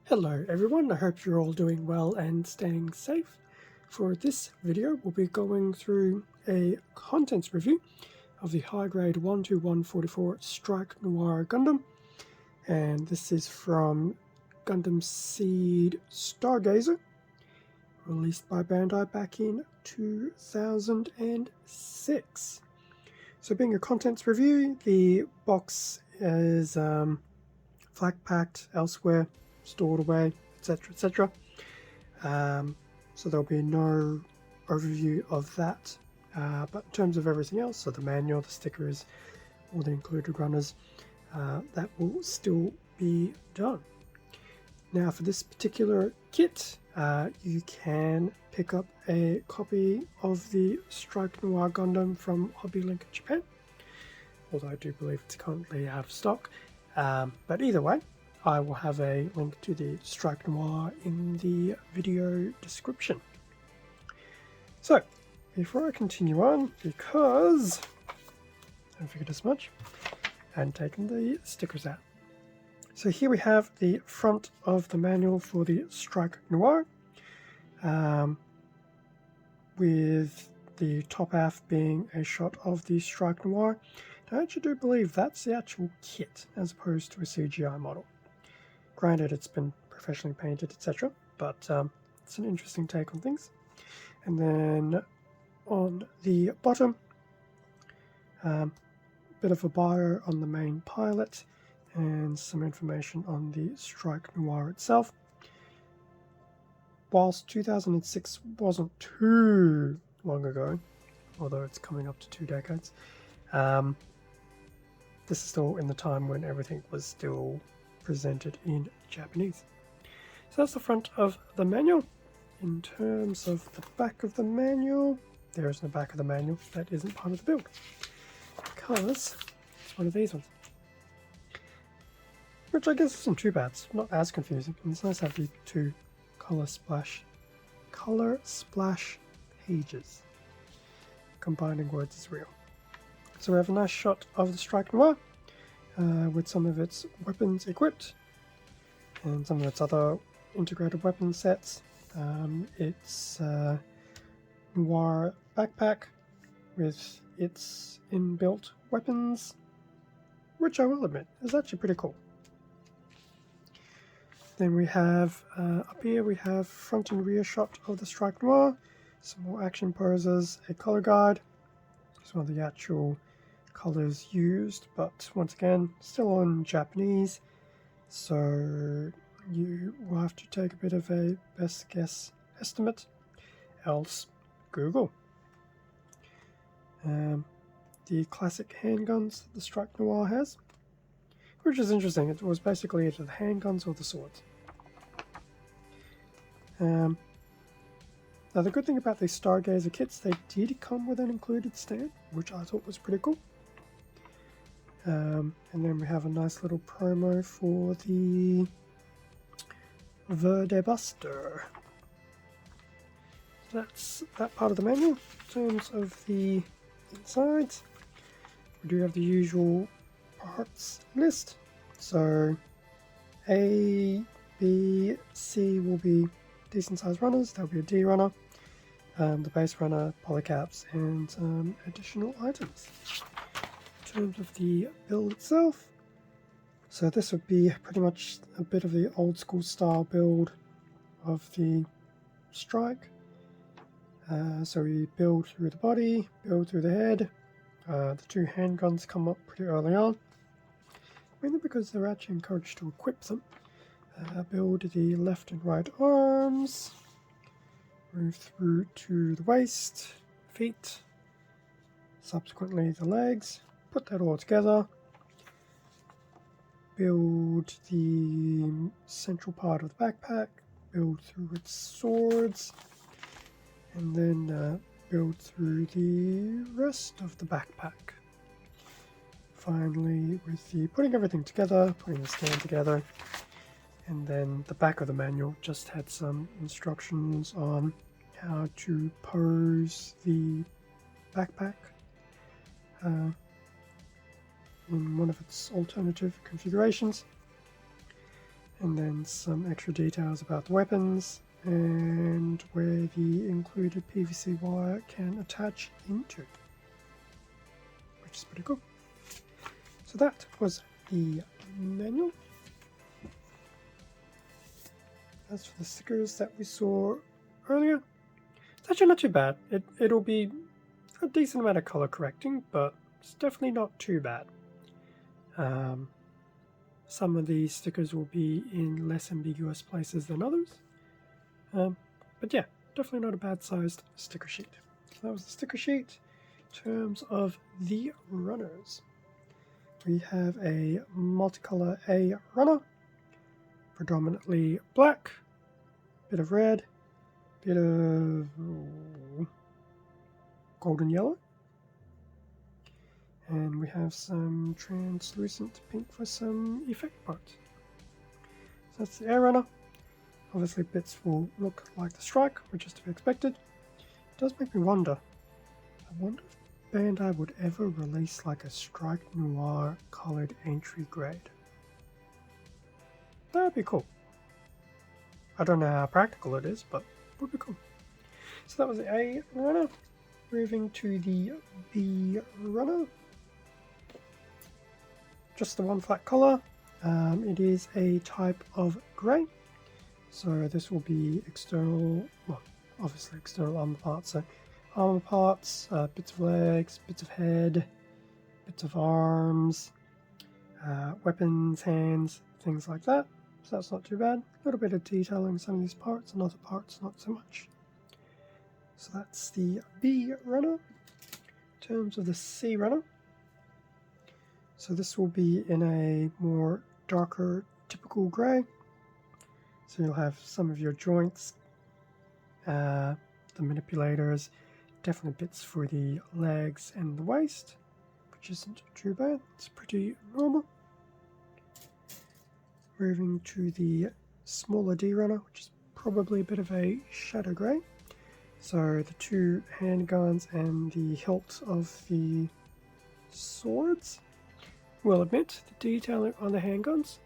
Hello everyone, I hope you're all doing well and staying safe. For this video we'll be going through a contents review of the high grade 12144 Strike Noir Gundam, and this is from Gundam Seed Stargazer, released by Bandai back in 2006. So being a contents review, the box is flak packed elsewhere, stored away, etc., etc. So there'll be no overview of that. But in terms of everything else, so the manual, the stickers, all the included runners, that will still be done. Now for this particular kit, you can pick up a copy of the Strike Noir Gundam from Hobby Link Japan, although I do believe it's currently out of stock. But either way, I will have a link to the Strike Noir in the video description. So, before I continue on, because I figured as much, and taken the stickers out. So here we have the front of the manual for the Strike Noir, with the top half being a shot of the Strike Noir. I actually do believe that's the actual kit as opposed to a CGI model. Granted, it's been professionally painted, etc., but it's an interesting take on things. And then on the bottom, bit of a bio on the main pilot and some information on the Strike Noir itself. Whilst 2006 wasn't too long ago, although it's coming up to 2 decades, this is still in the time when everything was still presented in Japanese. So that's the front of the manual. In terms of the back of the manual, there is no back of the manual. That isn't part of the build, because it's one of these ones, which I guess isn't too bad. It's not as confusing, and it's nice to have the two color splash pages. Combining words is real. So we have a nice shot of the Strike Noir, with some of its weapons equipped and some of its other integrated weapon sets. Its Noir backpack with its inbuilt weapons, which I will admit is actually pretty cool. Then we have up here we have front and rear shot of the Strike Noir, some more action poses, a color guide, some of the actual colors used, but once again still in Japanese, so you will have to take a bit of a best guess estimate, else Google. The classic handguns that the Strike Noir has, which is interesting. It was basically either the handguns or the swords. Now the good thing about these Stargazer kits, they did come with an included stand, which I thought was pretty cool. And then we have a nice little promo for the Verdebuster. That's that part of the manual. In terms of the insides, we do have the usual parts list. So A, B, C will be decent sized runners. There'll be a D runner, the base runner, polycaps, and additional items. In terms of the build itself, so this would be pretty much a bit of the old school style build of the Strike. So we build through the body, build through the head. The two handguns come up pretty early on, mainly because they're actually encouraged to equip them. Build the left and right arms, move through to the waist, feet, subsequently the legs. Put that all together, build the central part of the backpack, build through its swords, and then build through the rest of the backpack. Finally, with the putting everything together, putting the stand together, and then the back of the manual just had some instructions on how to pose the backpack in one of its alternative configurations. and then some extra details about the weapons and where the included PVC wire can attach into, which is pretty cool. So that was the manual. As for the stickers that we saw earlier, it's actually not too bad. It'll be a decent amount of color correcting, but it's definitely not too bad. Some of these stickers will be in less ambiguous places than others. But yeah, definitely not a bad sized sticker sheet. So that was the sticker sheet. In terms of the runners, we have a multicolor A runner, predominantly black, bit of red, bit of golden yellow, and we have some translucent pink for some effect parts. So that's the air runner. Obviously bits will look like the strike, which is to be expected. It does make me wonder, I wonder if Bandai would ever release like a Strike Noir colored entry grade. That would be cool. I don't know how practical it is, but it would be cool. So that was the A runner. Moving to the B runner. Just the one flat color. It is a type of grey. So this will be external, well, obviously external armor parts. So armor parts, bits of legs, bits of head, bits of arms, weapons, hands, things like that. So that's not too bad. A little bit of detailing in some of these parts, and other parts not so much. So that's the B runner. In terms of the C runner, so this will be in a more darker, typical grey. So you'll have some of your joints, the manipulators, definitely bits for the legs and the waist, which isn't too bad. It's pretty normal. Moving to the smaller D runner, which is probably a bit of a shadow grey. So the two handguns and the hilt of the swords. Will admit, the detailing on the handguns,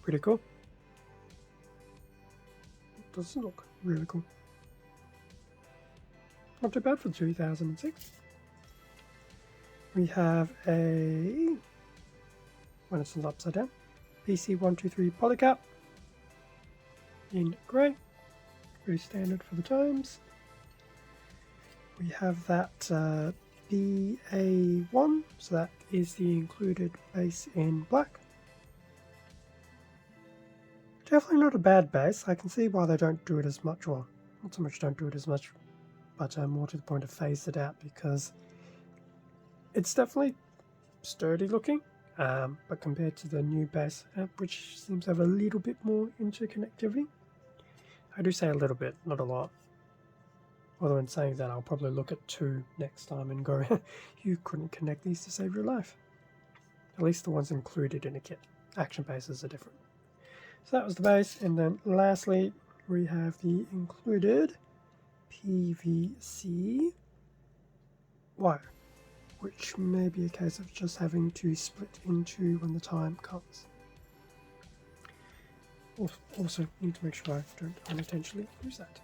pretty cool. It does look really cool. Not too bad for 2006. We have a, when it's upside down, PC123 polycap in grey. Pretty standard for the times. We have that BA1, so that is the included base in black. Definitely not a bad base. I can see why they don't do it as much, well, not so much don't do it as much, but more to the point of phase it out, because it's definitely sturdy looking, but compared to the new base, which seems to have a little bit more interconnectivity. I do say a little bit, not a lot. Although in saying that, I'll probably look at 2 next time and go, you couldn't connect these to save your life. At least the ones included in a kit. Action bases are different. So that was the base, and then lastly, we have the included PVC wire, which may be a case of just having to split into when the time comes. Also need to make sure I don't unintentionally use that.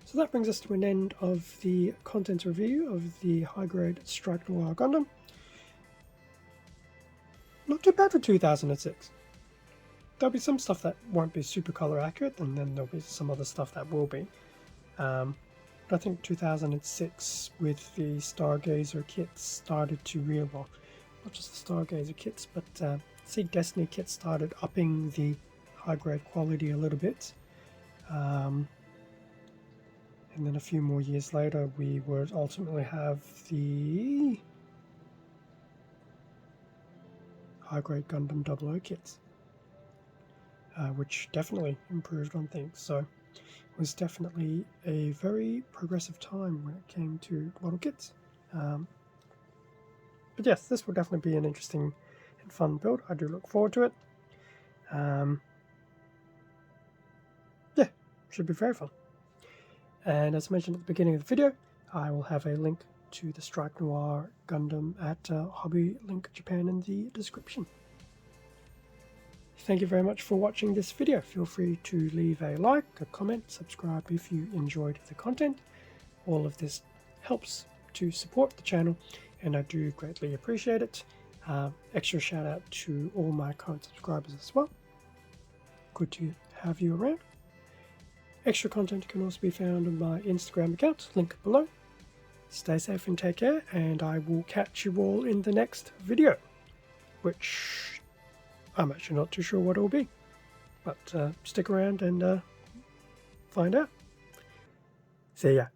So that brings us to an end of the contents review of the high-grade Strike Noir Gundam. Not too bad for 2006. There'll be some stuff that won't be super color accurate, and then there'll be some other stuff that will be. But I think 2006 with the Stargazer kits started to really, well, not just the Stargazer kits, but see Destiny kits started upping the high-grade quality a little bit. And then a few more years later, we would ultimately have the high-grade Gundam 00 kits, which definitely improved on things. So it was definitely a very progressive time when it came to model kits. But yes, this will definitely be an interesting and fun build. I do look forward to it. Yeah, should be very fun. And as mentioned at the beginning of the video, I will have a link to the Strike Noir Gundam at Hobby Link Japan in the description. Thank you very much for watching this video. Feel free to leave a like, a comment, subscribe if you enjoyed the content. All of this helps to support the channel and I do greatly appreciate it. Extra shout out to all my current subscribers as well. Good to have you around. Extra content can also be found on my Instagram account, link below. Stay safe and take care, and I will catch you all in the next video, which I'm actually not too sure what it will be, but stick around and find out. See ya.